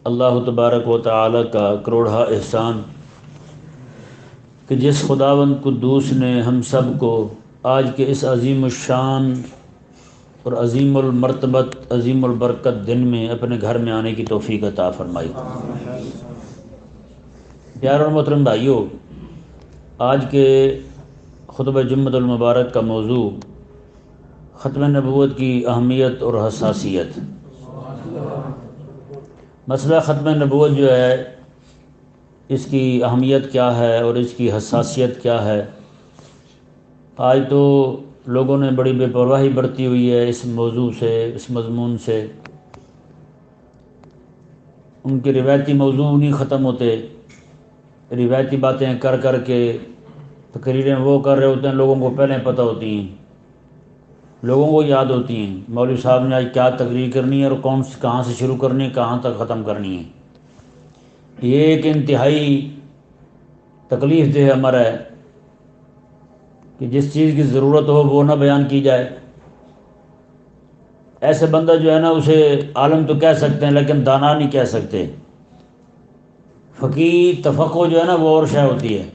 اللہ تبارک و تعالی کا کروڑہ احسان کہ جس خداوند قدوس نے ہم سب کو آج کے اس عظیم الشان اور عظیم المرتبت عظیم البرکت دن میں اپنے گھر میں آنے کی توفیق عطا فرمائی۔ پیارے اور محترم بھائیو، آج کے خطبہ جمعۃ المبارک کا موضوع ختم نبوت کی اہمیت اور حساسیت۔ مسئلہ ختم نبوت جو ہے، اس کی اہمیت کیا ہے اور اس کی حساسیت کیا ہے، آج تو لوگوں نے بڑی بے پرواہی برتی ہوئی ہے اس موضوع سے، اس مضمون سے۔ ان کے روایتی موضوع نہیں ختم ہوتے، روایتی باتیں کر کر کے تقریریں وہ کر رہے ہوتے ہیں، لوگوں کو پہلے پتہ ہوتی ہیں، لوگوں کو یاد ہوتی ہیں مولوی صاحب نے آج کیا تقریر کرنی ہے اور کہاں سے شروع کرنی ہے، کہاں تک ختم کرنی ہے۔ یہ ایک انتہائی تکلیف دہ امر ہے کہ جس چیز کی ضرورت ہو وہ نہ بیان کی جائے۔ ایسے بندہ جو ہے نا، اسے عالم تو کہہ سکتے ہیں لیکن دانا نہیں کہہ سکتے۔ فقیہ تفقہ جو ہے نا وہ اور شے ہوتی ہے۔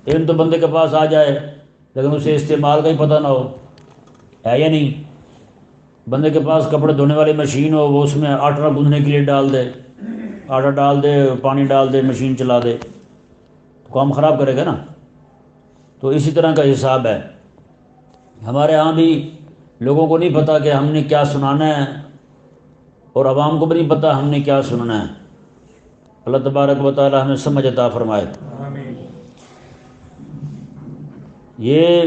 علم تو بندے کے پاس آ جائے لیکن اسے استعمال کا ہی پتہ نہ ہو، ہے یا نہیں؟ بندے کے پاس کپڑے دھونے والی مشین ہو، وہ اس میں آٹا گوندھنے کے لیے ڈال دے، آٹا ڈال دے، پانی ڈال دے، مشین چلا دے، تو کام خراب کرے گا نا۔ تو اسی طرح کا حساب ہے۔ ہمارے ہاں بھی لوگوں کو نہیں پتہ کہ ہم نے کیا سنانا ہے، اور عوام کو بھی نہیں پتہ ہم نے کیا سننا ہے۔ اللہ تبارک و تعالی ہمیں سمجھ عطا فرمائے۔ یہ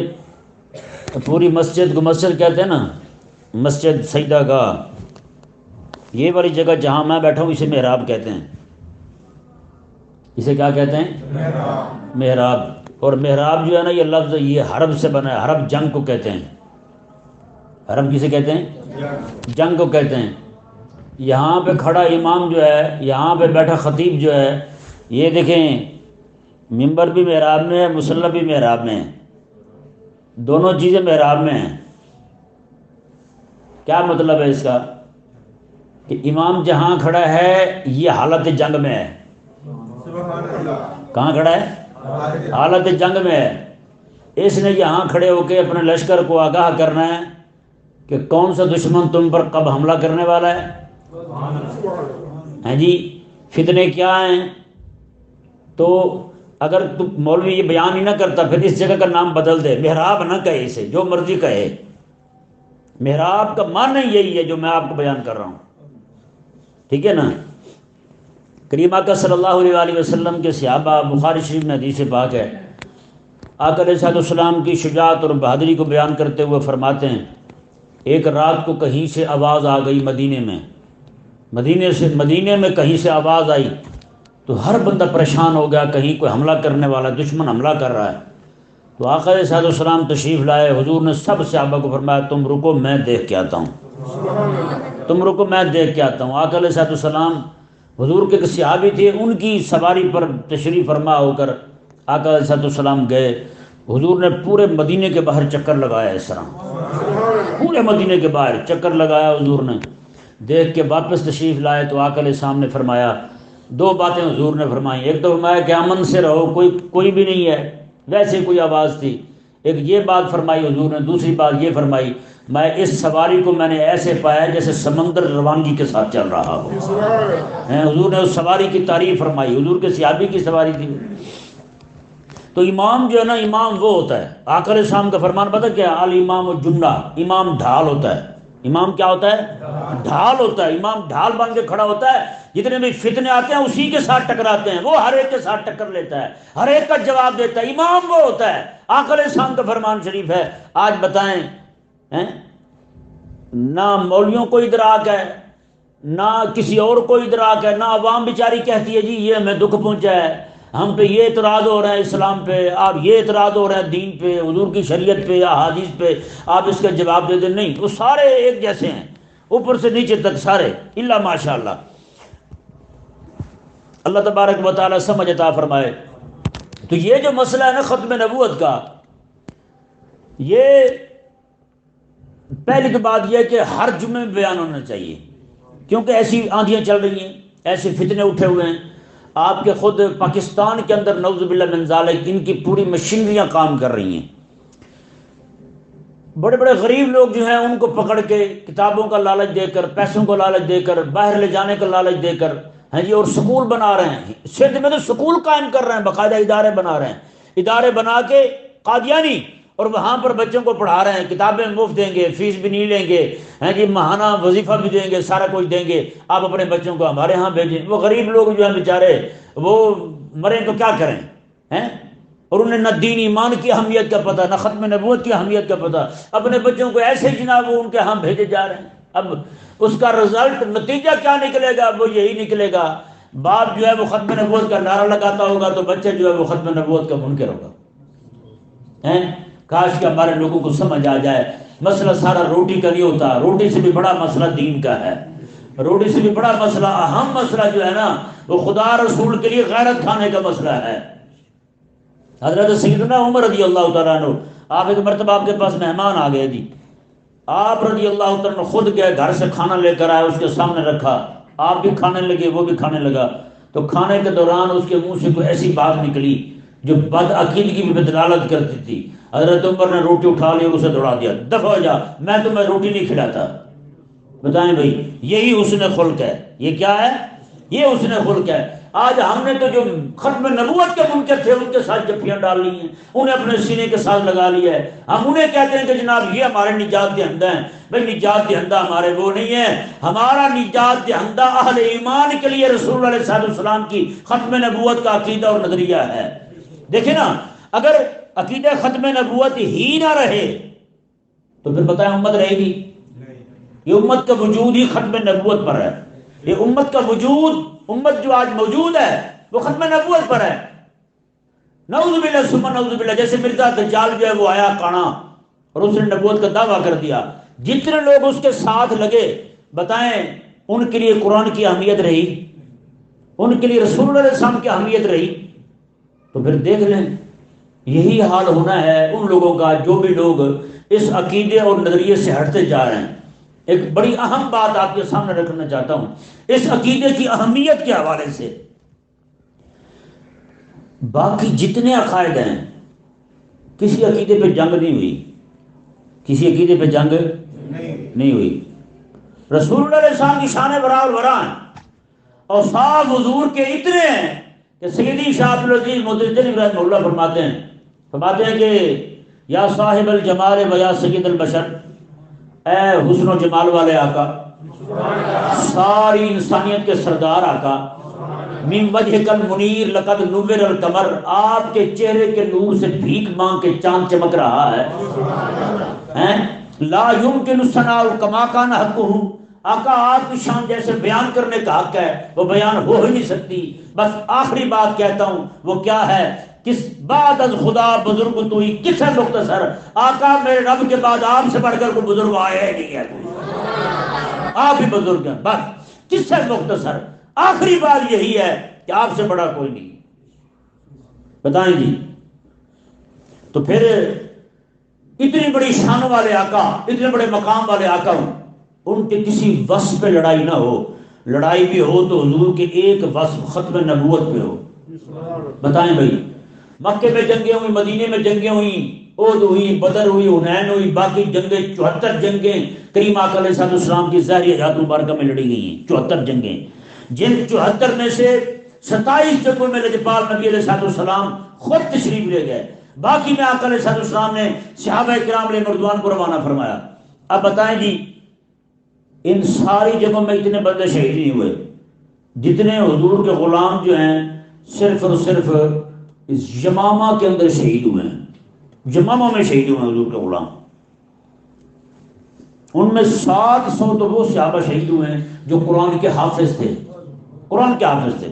پوری مسجد کو مسجد کہتے ہیں نا، مسجد سجدہ گاہ، یہ والی جگہ جہاں میں بیٹھا ہوں اسے محراب کہتے ہیں۔ اسے کیا کہتے ہیں؟ محراب۔ اور محراب جو ہے نا، یہ لفظ یہ حرب سے بنا ہے۔ حرب جنگ کو کہتے ہیں۔ حرب کسے کہتے ہیں؟ جنگ کو کہتے ہیں۔ یہاں پہ کھڑا امام جو ہے، یہاں پہ بیٹھا خطیب جو ہے، یہ دیکھیں منبر بھی محراب میں ہے، مصلی بھی محراب میں ہے، دونوں چیزیں محراب میں ہیں۔ کیا مطلب ہے اس کا؟ کہ امام جہاں کھڑا ہے یہ حالت جنگ میں ہے۔ کہاں کھڑا ہے؟ حالت جنگ میں ہے۔ اس نے یہاں کھڑے ہو کے اپنے لشکر کو آگاہ کرنا ہے کہ کون سا دشمن تم پر کب حملہ کرنے والا ہے، ہیں جی، فتنے کیا ہیں۔ تو اگر تو مولوی یہ بیان ہی نہ کرتا پھر اس جگہ کا نام بدل دے، محراب نہ کہے اسے، جو مرضی کہے۔ محراب کا معنی یہی ہے جو میں آپ کو بیان کر رہا ہوں، ٹھیک ہے نا۔ کریم آقا صلی اللہ علیہ وسلم کے صحابہ، بخاری شریف میں حدیث پاک ہے، آقا علیہ السلام کی شجاعت اور بہادری کو بیان کرتے ہوئے فرماتے ہیں، ایک رات کو کہیں سے آواز آ گئی مدینے میں کہیں سے آواز آئی تو ہر بندہ پریشان ہو گیا، کہیں کوئی حملہ کرنے والا، دشمن حملہ کر رہا ہے۔ تو آقا علیہ السلام تشریف لائے، حضور نے سب صحابہ کو فرمایا تم رکو میں دیکھ کے آتا ہوں، تم رکو میں دیکھ کے آتا ہوں۔ آقا علیہ السلام حضور کے صحابی تھے، ان کی سواری پر تشریف فرما ہو کر آقا علیہ السلام گئے۔ حضور نے پورے مدینے کے باہر چکر لگایا، اس طرح پورے مدینے کے باہر چکر لگایا حضور نے۔ دیکھ کے واپس تشریف لائے تو آقا علیہ السلام نے فرمایا، دو باتیں حضور نے فرمائی۔ ایک تو فرمایا کہ امن سے رہو، کوئی بھی نہیں ہے، ویسے کوئی آواز تھی۔ ایک یہ بات فرمائی حضور نے، دوسری بات یہ فرمائی، میں اس سواری کو میں نے ایسے پایا جیسے سمندر روانگی کے ساتھ چل رہا ہو۔ حضور نے اس سواری کی تعریف فرمائی، حضور کے صحابی کی سواری تھی۔ تو امام جو ہے نا، امام وہ ہوتا ہے، آقا علیہ السلام کا فرمان پتہ کیا؟ الامام جنہ، امام ڈھال ہوتا ہے۔ امام کیا ہوتا ہے؟ ڈھال ہوتا ہے۔ امام ڈھال بن کے کھڑا ہوتا ہے، جتنے بھی فتنے آتے ہیں اسی کے ساتھ ٹکراتے ہیں، وہ ہر ایک کے ساتھ ٹکر لیتا ہے، ہر ایک کا جواب دیتا ہے۔ امام وہ ہوتا ہے۔ آقا علیہ السلام کا فرمان شریف ہے۔ آج بتائیں، نہ مولویوں کو ادراک ہے، نہ کسی اور کو ادراک ہے، نہ عوام بیچاری کہتی ہے جی یہ ہمیں دکھ پہنچا ہے، ہم پہ یہ اعتراض ہو رہا ہے اسلام پہ، آپ یہ اعتراض ہو رہا ہے دین پہ، حضور کی شریعت پہ یا احادیث پہ، آپ اس کا جواب دے دیں۔ نہیں، وہ سارے ایک جیسے ہیں، اوپر سے نیچے تک سارے، الا ماشاء اللہ۔ اللہ تبارک و تعالی سمجھ عطا فرمائے۔ تو یہ جو مسئلہ ہے نا ختم نبوت کا، یہ پہلی تو بات یہ ہے کہ ہر جمعے میں بیان ہونا چاہیے، کیونکہ ایسی آندھیاں چل رہی ہیں، ایسے فتنے اٹھے ہوئے ہیں، آپ کے خود پاکستان کے اندر نعوذ باللہ من ذالک ان کی پوری مشینریاں کام کر رہی ہیں۔ بڑے بڑے غریب لوگ جو ہیں ان کو پکڑ کے کتابوں کا لالچ دے کر، پیسوں کو لالچ دے کر، باہر لے جانے کا لالچ دے کر، ہیں جی، اور سکول بنا رہے ہیں، سندھ میں تو سکول قائم کر رہے ہیں، باقاعدہ ادارے بنا رہے ہیں، ادارے بنا کے قادیانی، اور وہاں پر بچوں کو پڑھا رہے ہیں، کتابیں مفت دیں گے، فیس بھی نہیں لیں گے، ہیں جی، ماہانہ وظیفہ بھی دیں گے، سارا کچھ دیں گے، آپ اپنے بچوں کو ہمارے ہاں بھیجیں۔ وہ غریب لوگ جو ہیں بیچارے وہ مریں تو کیا کریں ہیں، اور انہیں نہ دین ایمان کی اہمیت کا پتہ، نہ ختم نبوت کی اہمیت کا پتہ، اپنے بچوں کو ایسے جناب وہ ان کے ہاں بھیجے جا رہے ہیں۔ اب اس کا رزلٹ، نتیجہ کیا نکلے گا؟ وہ یہی نکلے گا، باپ جو ہے وہ ختم نبوت کا نعرہ لگاتا ہوگا تو بچہ جو ہے وہ ختم نبوت کا منکر ہوگا۔ ہیں کاش کہ ہمارے لوگوں کو سمجھ آ جائے مسئلہ سارا روٹی کا نہیں ہوتا، روٹی سے بھی بڑا مسئلہ دین کا ہے، روٹی سے بھی بڑا مسئلہ، اہم مسئلہ جو ہے نا وہ خدا رسول کے لیے غیرت کھانے کا مسئلہ ہے۔ حضرت سیدنا عمر رضی اللہ تعالیٰ عنہ، آپ ایک مرتبہ آپ کے پاس مہمان آ گئے جی، آپ رضی اللہ تعالیٰ عنہ خود گئے گھر سے کھانا لے کر آئے، اس کے سامنے رکھا، آپ بھی کھانے لگے، وہ بھی کھانے لگا، تو کھانے کے دوران اس کے منہ سے کوئی ایسی بات نکلی جو بد عقیدگی میں دلالت کرتی تھی۔ حضرت عمر نے روٹی اٹھا لی اور اسے دوڑا دیا، دفع ہو جا، میں تمہیں روٹی نہیں کھلاتا۔ بتائیں بھائی، یہی حسن خلق ہے، یہ کیا ہے؟ یہ حسن خلق ہے۔ آج ہم نے تو جو ختم نبوت کے منکر تھے ان کے ساتھ جفیاں ڈال لی ہیں، انہیں اپنے سینے کے ساتھ لگا لیا ہے، ہم انہیں کہتے ہیں کہ جناب یہ ہمارے نجات دہندہ ہیں۔ بھائی نجات دہندہ ہمارے وہ نہیں ہیں، ہمارا نجات دہندہ اہل ایمان کے لیے رسول اللہ علیہ السلام کی ختم نبوت کا عقیدہ اور نظریہ ہے۔ دیکھیں نا، اگر عقیدہ ختم نبوت ہی نہ رہے تو پھر بتائیں امت رہے گی؟ یہ امت کا وجود ہی ختم نبوت پر ہے، یہ امت کا وجود، امت جو آج موجود ہے وہ ختم نبوت پر ہے۔ نعوذ باللہ ثم نعوذ باللہ، جیسے مرزا دجال جو ہے وہ آیا کانا اور اس نے نبوت کا دعویٰ کر دیا، جتنے لوگ اس کے ساتھ لگے بتائیں ان کے لیے قرآن کی اہمیت رہی؟ ان کے لیے رسول اللہ علیہ السلام کی اہمیت رہی؟ تو پھر دیکھ لیں یہی حال ہونا ہے ان لوگوں کا جو بھی لوگ اس عقیدے اور نظریے سے ہٹتے جا رہے ہیں۔ ایک بڑی اہم بات آپ کے سامنے رکھنا چاہتا ہوں اس عقیدے کی اہمیت کے حوالے سے۔ باقی جتنے عقائد ہیں کسی عقیدے پہ جنگ نہیں ہوئی، کسی عقیدے پہ جنگ نہیں ہوئی۔ رسول اللہ علیہ السلام کی شان برابر برا ہیں، اور صاحب حضور کے اتنے ہیں کہ سیدی شاہ عبدالعزیز مدرجن رحمہ اللہ فرماتے ہیں کہ یا صاحب الجمال و یا سید البشر، اے حسن و جمال والے آقا، ساری انسانیت کے سردار آقا، من وجہک المنیر لقد نور القمر، آپ کے چہرے کے نور سے بھیک مانگ کے چاند چمک رہا ہے، لا یمکن الثناء کما کان حقہ، آقا آپ کی شان جیسے بیان کرنے کا حق ہے وہ بیان ہو ہی نہیں سکتی۔ بس آخری بات کہتا ہوں، وہ کیا ہے؟ کس بعد از خدا بزرگ تو ہی کس ہے مختصر، آقا میرے رب کے بعد آپ سے بڑھ کر کوئی بزرگ آیا ہی نہیں ہے، آپ ہی بزرگ ہیں، بس کس ہے مختصر۔ آخری بات یہی ہے کہ آپ سے بڑا کوئی نہیں۔ بتائیں جی، تو پھر اتنی بڑی شان والے آقا، اتنے بڑے مقام والے آقا ہوں، ان کے کسی وصف پہ لڑائی نہ ہو، لڑائی بھی ہو تو حضور کے ایک وصف ختم نبوت پہ ہو۔ بتائیں بھائی، مکے میں جنگیں ہوئی، مدینے میں جنگیں ہوئی، احد ہوئی، بدر ہوئی، حنین ہوئی، باقی جنگیں 74 جنگیں کریم آقا علیہ السلام کی ظاہری حیات مبارکہ میں لڑی گئی ہیں، 74 جنگیں، جن 74 میں سے 27 جنگوں میں لجپال نبی علیہ السلام خود تشریف لے گئے، باقی میں آقا علیہ السلام نے صحابہ کرام علیہ مردوان کو روانہ فرمایا۔ اب بتائیں جی، ان ساری جگہوں میں اتنے بندے شہید نہیں ہوئے جتنے حضور کے غلام جو ہیں صرف اور صرف یمامہ کے اندر شہید ہوئے ہیں، یمامہ میں شہید ہوئے ہیں حضور کے غلام۔ ان میں 700 تو وہ صحابہ شہید ہوئے ہیں جو قرآن کے حافظ تھے، قرآن کے حافظ تھے۔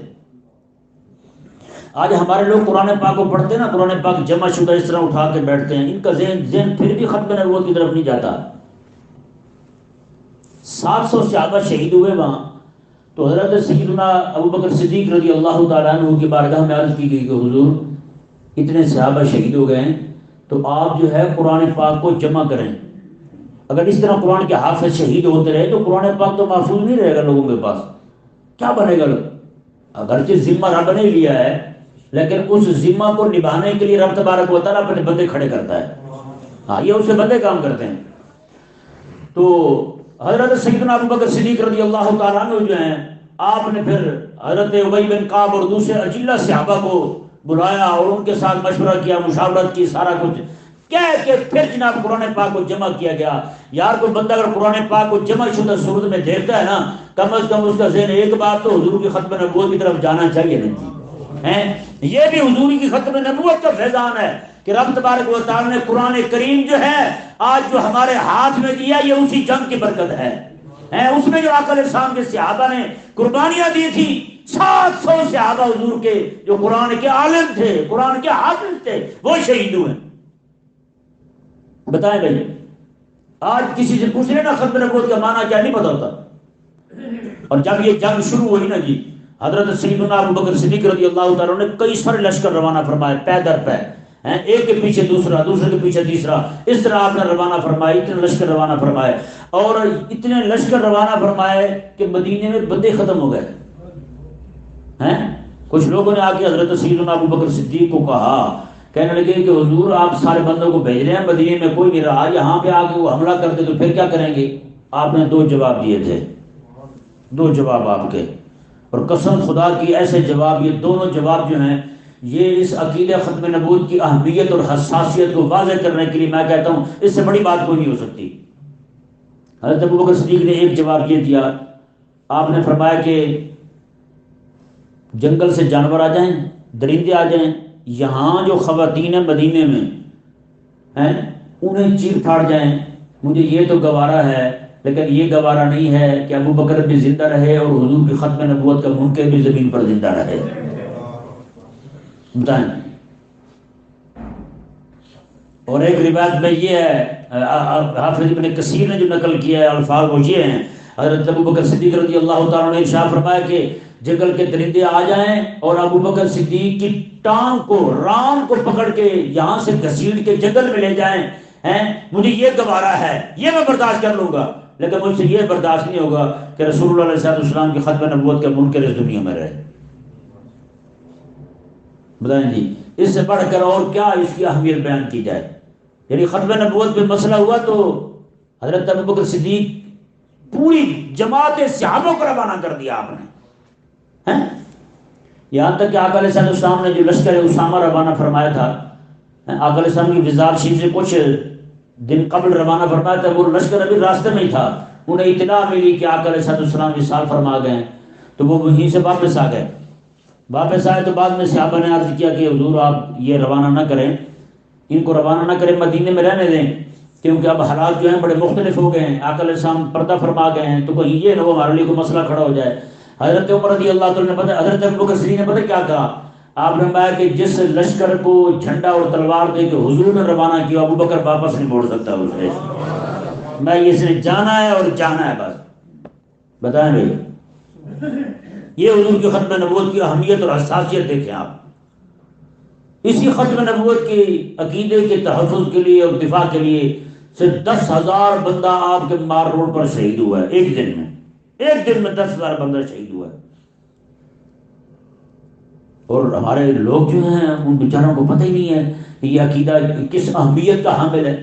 آج ہمارے لوگ قرآن پاک کو پڑھتے ہیں نا، قرآن پاک جمع شدہ اس طرح اٹھا کے بیٹھتے ہیں، ان کا ذہن پھر بھی ختم نبوت کی طرف نہیں جاتا۔ 700 صحابہ شہید ہوئے وہاں، تو حضرت سیدنا ابوبکر صدیق رضی اللہ تعالیٰ عنہ کی بارگاہ میں عرض کی گئی کہ حضور اتنے صحابہ شہید ہو گئے ہیں تو آپ جو ہے قرآن پاک کو جمع کریں، اگر اس طرح قرآن کے حافظ شہید ہوتے رہے تو قرآن پاک تو محفوظ نہیں رہے گا لوگوں کے پاس، کیا بنے گا؟ اگرچہ ذمہ رب نے لیا ہے لیکن اس ذمہ کو نبھانے کے لیے رب تبارک و تعالیٰ اپنے بندے کھڑے کرتا ہے. ہاں یہ اس سے بندے کام کرتے ہیں. تو حضرت سیدنا ابوبکر صدیق رضی اللہ تعالیٰ عنہ جو ہیں، آپ نے پھر حضرت ابی بن کعب اور دوسرے اجلہ صحابہ کو بلایا اور ان کے ساتھ مشورہ کیا، مشاورت کی، سارا کچھ کہہ کے پھر جناب قرآن پاک کو جمع کیا گیا. یار کوئی بندہ اگر قرآن پاک کو جمع شدہ صورت میں دیکھتا ہے نا، کم از کم اس کا ذہن ایک بار تو حضور کی ختم نبوت کی طرف جانا چاہیے. نہیں جی، یہ بھی حضور کی ختم نبوت کا فیضان ہے کہ رب تبارک و تعالی نے قرآن کریم جو ہے آج جو ہمارے ہاتھ میں دیا، یہ اسی جنگ کی برکت ہے. اس میں جو آقا علیہ السلام کے صحابہ نے قربانیاں دی تھی، 700 صحابہ حضور کے جو قرآن کے عالم تھے، قرآن کے حافظ تھے، وہ شہید ہوئے. بتائیں بھائی، آج کسی سے پوچھ لینا ختم نبوت کا معنی کیا، نہیں پتا ہوتا. اور جب یہ جنگ شروع ہوئی نا جی، حضرت سیدنا ابوبکر صدیق رضی اللہ تعالیٰ نے کئی سارے لشکر روانہ فرمائے، پے در پے، ایک کے پیچھے دوسرا، دوسرے کے پیچھے تیسرا، اس طرح آپ نے روانہ فرمائے. اتنے لشکر روانہ فرمائے اور اتنے لشکر روانہ فرمائے کہ مدینے میں بندے ختم ہو گئے ہیں. کچھ لوگوں نے آ کے حضرت سیدنا ابوبکر صدیق کو کہا، کہنے لگے کہ حضور آپ سارے بندوں کو بھیج رہے ہیں، مدینے میں کوئی نہیں رہا، یہاں پہ آ کے وہ حملہ کرتے تو پھر کیا کریں گے؟ آپ نے 2 جواب دیے تھے، 2 جواب آپ کے، اور قسم خدا کی ایسے جواب، یہ دونوں جواب جو ہیں یہ اس عقیدہ ختم نبوت کی اہمیت اور حساسیت کو واضح کرنے کے لیے میں کہتا ہوں اس سے بڑی بات کوئی نہیں ہو سکتی. حضرت ابوبکر صدیق نے ایک جواب یہ دیا، آپ نے فرمایا کہ جنگل سے جانور آ جائیں، درندے آ جائیں، یہاں جو خواتین ہیں مدینے میں ہیں انہیں چیر پھاڑ جائیں، مجھے یہ تو گوارا ہے لیکن یہ گوارا نہیں ہے کہ ابو بکر بھی زندہ رہے اور حضور کی ختم نبوت کا منکر بھی زمین پر زندہ رہے. بتائیں. اور ایک روایت میں یہ ہے، حافظ ابن کثیر نے جو نقل کیا ہے الفاظ وہ یہ ہیں، حضرت ابو بکر صدیق رضی اللہ تعالیٰ نے ارشاد فرمایا کہ جنگل کے درندے آ جائیں اور ابو بکر صدیق کی ٹانگ کو، ران کو پکڑ کے یہاں سے گھسیٹ کے جنگل میں لے جائیں، مجھے یہ گوارا ہے، یہ میں برداشت کر لوں گا، لیکن مجھ سے یہ برداشت نہیں ہوگا کہ رسول اللہ علیہ السلام کی ختم نبوت کا منکر اس دنیا میں رہے. بتائیں جی، اس سے بڑھ کر اور کیا اس کی اہمیت بیان کی جائے. یعنی ختم نبوت پہ مسئلہ ہوا تو حضرت ابوبکر صدیق پوری جماعت صحابوں کو روانہ کر دیا آپ نے. یہاں تک کہ آقا علیہ السلام نے جو لشکر اسامہ روانہ فرمایا تھا، آقا علیہ السلام کی وزار شریف سے کچھ دن قبل روانہ فرمایا تھا، وہ لشکر ابھی راستے میں ہی تھا، انہیں اطلاع ملی کہ آقا علیہ السلام وصال فرما گئے، تو وہ وہیں سے واپس آ گئے. واپس آئے تو بعد میں صحابہ نے عرض کیا کہ حضور آپ یہ روانہ نہ کریں، ان کو روانہ نہ کریں، مدینے میں رہنے دیں، کیونکہ اب حالات جو ہیں بڑے مختلف ہو گئے ہیں، آقا علیہ السلام پردہ فرما گئے ہیں، تو کہیں یہ نہ ہو ہمارے لیے کوئی مسئلہ کھڑا ہو جائے. حضرت عمر رضی اللہ تعالیٰ نے پتہ، حضرت ابوبکر صدیق نے پتہ کیا کہا، آپ نے فرمایا کہ جس لشکر کو جھنڈا اور تلوار دے کے حضور نے روانہ کیا، ابوبکر واپس نہیں موڑ سکتا اسے، میں اس نے جانا ہے اور جانا ہے بس. بتائیں بھائی، یہ حضور کی ختم نبوت کی اہمیت اور حساسیت دیکھیں آپ. اسی ختم نبوت کے عقیدے کے تحفظ کے لیے اور دفاع کے لیے صرف 10,000 بندہ آپ کے مار روڈ پر شہید ہوا ہے ایک دن میں. ایک دن میں 10,000 بندہ شہید ہوا ہے. اور ہمارے لوگ جو ہیں ان بیچاروں کو پتہ ہی نہیں ہے کہ یہ عقیدہ کس اہمیت کا حامل ہے.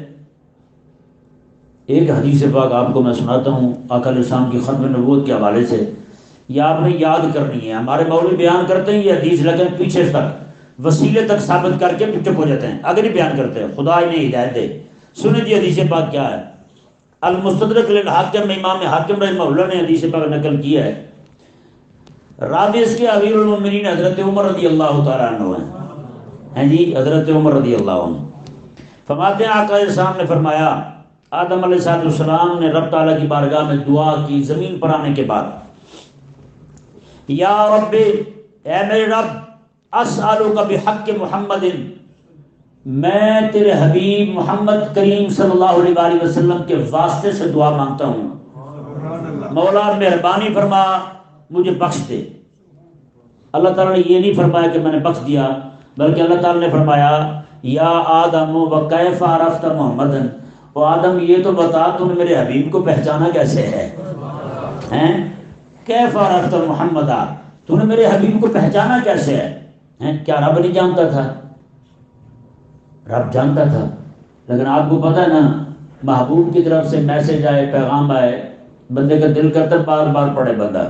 ایک حدیث پاک آپ کو میں سناتا ہوں آقا علیہ السلام کی ختم نبوت کے حوالے سے، یہ آپ نے یاد کرنی ہے. ہمارے مولوی بیان کرتے ہیں یہ حدیث لیکن پیچھے تک وسیلے تک ثابت کر کے چپ ہو جاتے ہیں، اگر نہیں بیان کرتے. خدا انہیں ہدایت دے. سنیں جی حدیث پاک کیا ہے. المستدرک للحاکم میں امام حاکم رحمہ اللہ نے حدیث پاک نقل کیا ہے. راوی اس کے امیر المومنین حضرت عمر رضی اللہ تعالیٰ عنہ ہیں جی، حضرت عمر رضی اللہ عنہ فرماتے ہیں آقا علیہ السلام نے فرمایا، آدم علیہ السلام نے رب تعالیٰ کی بارگاہ میں دعا کی زمین پر آنے کے بعد، یا رب، اے میرے رب، اسألک بحق محمد، میں تیرے حبیب محمد کریم صلی اللہ علیہ وآلہ وسلم کے واسطے سے دعا مانگتا ہوں، مولا مہربانی فرما مجھے بخش دے. اللہ تعالیٰ نے یہ نہیں فرمایا کہ میں نے بخش دیا، بلکہ اللہ تعالیٰ نے فرمایا یا آدم وکیف عرفت محمدن، او آدم یہ تو بتا تو نے میرے حبیب کو پہچانا کیسے ہے، کیف عرفت محمدا، تو نے میرے حبیب کو پہچانا کیسے ہے؟ کیا رب نہیں جانتا تھا؟ رب جانتا تھا، لیکن آپ کو پتہ ہے نا، محبوب کی طرف سے میسج آئے، پیغام آئے، بندے کا دل کرتا بار بار پڑھے بندہ۔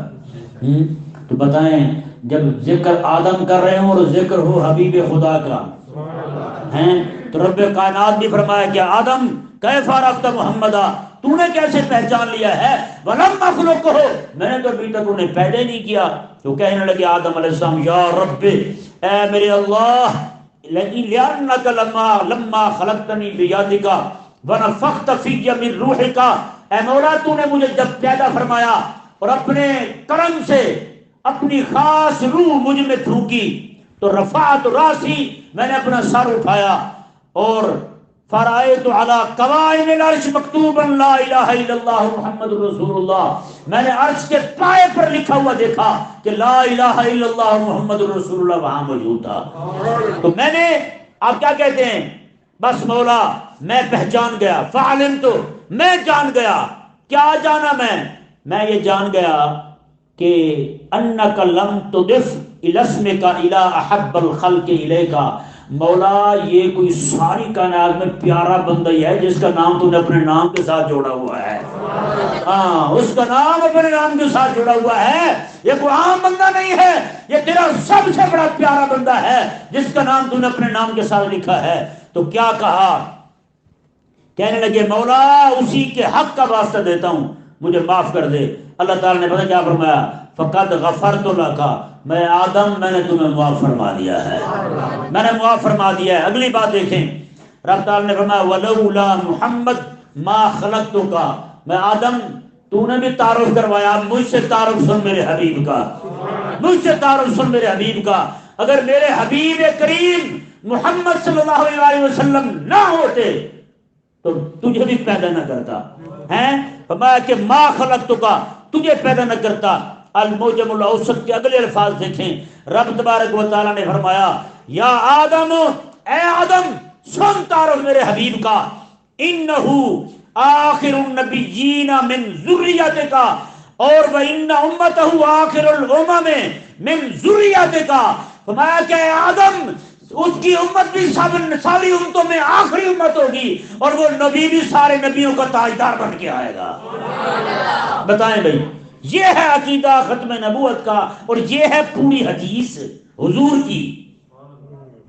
تو بتائیں، جب ذکر آدم کر رہے ہوں اور ذکر ہو حبیب خدا کا ہیں، تو رب کائنات بھی فرمایا کہ آدم کیف عرفت محمدا، تو نے کیسے پہچان لیا ہے؟ ولم اخلقہ، میں نے تو ابھی تک انہیں پیدا نہیں کیا۔ تو کہنے لگے آدم علیہ السلام، یا رب، اے میرے اللہ، لأنک لما خلقتنی بیدک ونفخت فی من روحک، اے مولا تو نے مجھے جب پیدا فرمایا اور اپنے کرم سے اپنی خاص روح مجھ میں پھونکی، تو رفعت راسی، میں نے اپنا سر اٹھایا اور فرائیت علی قوائم العرش مکتوبا لا الہ الا اللہ محمد رسول اللہ، میں نے عرش کے پائے پر لکھا ہوا دیکھا کہ لا الہ الا اللہ محمد رسول اللہ وہاں موجود تھا۔ تو میں نے، آپ کیا کہتے ہیں، بس مولا میں پہچان گیا، فعلمت، میں جان گیا۔ کیا جانا میں یہ جان گیا کہ انک لم تضف الی اسمک الی احب الخلق الیک، مولا یہ کوئی ساری کائنات میں پیارا بندہ ہی ہے جس کا نام تو نے اپنے نام کے ساتھ جوڑا ہوا ہے۔ ہاں، اس کا نام اپنے نام کے ساتھ جوڑا ہوا ہے، یہ کوئی عام بندہ نہیں ہے، یہ تیرا سب سے بڑا پیارا بندہ ہے جس کا نام تو نے اپنے نام کے ساتھ لکھا ہے۔ تو کیا کہا؟ کہنے لگے مولا اسی کے حق کا واسطہ دیتا ہوں، مجھے معاف کر دے۔ اللہ تعالیٰ نے پتہ کیا فرمایا؟ فقد غفرت لک، میں آدم، میں نے تمہیں معاف فرما دیا ہے، میں نے معاف فرما دیا ہے۔ اگلی بات دیکھیں، رب تعالیٰ نے فرمایا ولولا محمد ما خلقتک، میں آدم، تو نے بھی تعارف کروایا، مجھ سے تعارف سن میرے حبیب کا، مجھ سے تعارف سن میرے حبیب کا۔ اگر میرے حبیب کریم محمد صلی اللہ علیہ وسلم نہ ہوتے تو تجھے بھی پیدا نہ کرتا ہیں۔ فرمایا کہ ما خلقتک، تجھے پیدا نہ کرتا۔ المعجم الاوسط کے اگلے الفاظ دیکھیں، رب تبارک و تعالیٰ نے فرمایا یا آدم، اے آدم سن تعارف میرے حبیب کا، انہو آخر النبیین من ذریتک، اور وان امتہ آخر الامم من ذریتک۔ فرمایا کہ اے آدم، اس کی امت بھی ساری امتوں میں آخری امت ہوگی، اور وہ نبی بھی سارے نبیوں کا تاجدار بن کے آئے گا۔ بتائیں بھائی، یہ ہے عقیدہ ختم نبوت کا، اور یہ ہے پوری حدیث حضور کی،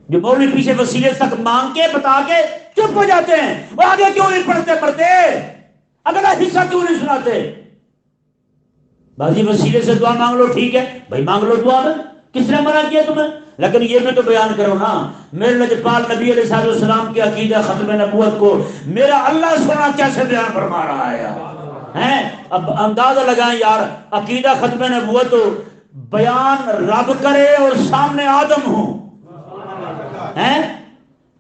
جو مولوی پیچھے وسیلے تک مانگ کے بتا کے چپ ہو جاتے ہیں۔ وہ آگے کیوں نہیں پڑھتے اگلا حصہ کیوں نہیں سناتے؟ بازی وسیلے سے دعا مانگ لو، ٹھیک ہے بھائی، مانگ لو دعا میں، کس نے منع کیا تمہیں؟ لیکن یہ بھی تو بیان کرو نا، میرے لجپال نبی علیہ السلام کے عقیدہ ختم نبوت کو میرا اللہ سونا کیسے بیان فرما رہا ہے۔ اب اندازہ لگائیں یار، عقیدہ ختم نبوت بیان رب کرے اور سامنے آدم ہوں،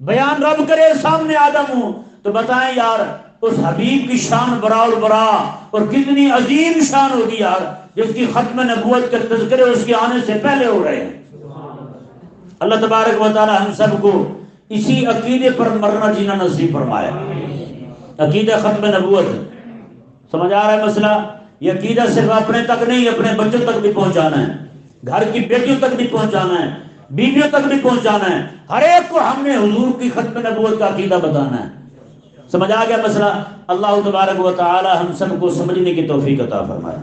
بیان رب کرے سامنے آدم ہوں، تو بتائیں یار اس حبیب کی شان برا البرا اور کتنی عظیم شان ہوگی یار، جس کی ختم نبوت کے تذکرے اس کے آنے سے پہلے ہو رہے ہیں۔ اللہ تبارک و تعالی ہم سب کو اسی عقیدے پر مرنا جینا نصیب فرمائے۔ عقیدہ ختم نبوت، سمجھ آ رہا ہے مسئلہ؟ یہ عقیدہ صرف اپنے تک نہیں، اپنے بچوں تک بھی پہنچانا ہے، گھر کی بیٹیوں تک بھی پہنچانا ہے، بیویوں تک بھی پہنچانا ہے، ہر ایک کو ہم نے حضور کی ختم نبوت کا عقیدہ بتانا ہے۔ سمجھ آ گیا مسئلہ؟ اللہ تبارک و تعالی ہم سب کو سمجھنے کی توفیق عطا فرمائے۔